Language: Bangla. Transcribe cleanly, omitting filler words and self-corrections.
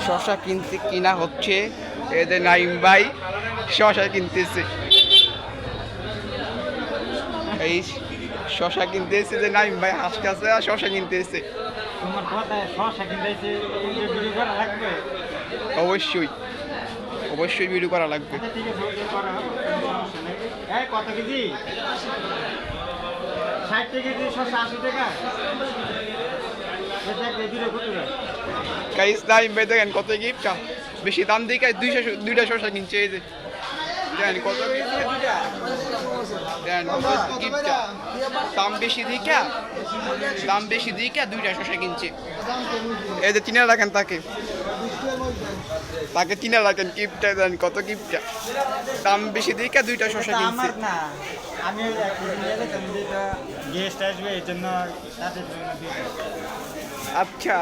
শশা কিনা হচ্ছে। এদের নাইম ভাই শশা কিনতেছে। এই শশা কিনতেছে যে নাইম ভাই হাসতেছে আর শশা কিনতেছে। তোমার কথায় শশা কিনতেছে, ভিডিও করা লাগবে। অবশ্যই অবশ্যই ভিডিও করা লাগবে। আচ্ছা ঠিক আছে, ওকে করা হবে, সমস্যা নেই। এই কত কেজি? 60 কেজি শশা 80 টাকা। এটা একটা ভিডিও করতে হবে। গাইস নাইম ভাই দেখেন কত গিফটটা, বেশি দাম দিয়ে গাইস দুইটা শশা কিনছে। এই যে দেখেন কত গিফটটা, দেখেন কত গিফটটা। দাম বেশি দিকে দুইটা শশা কিনছে। এই যে চিনে রাখেন তাকে চিনে রাখেন। গিফটটা দেন কত গিফটটা, দাম বেশি দিকে দুইটা শশা কিনছে। আমার না, আমি ওই এক কেজি নিয়ে যেতাম, যেটা গেস্ট আসবে এই জন্য তাদের জন্য দিই। আচ্ছা।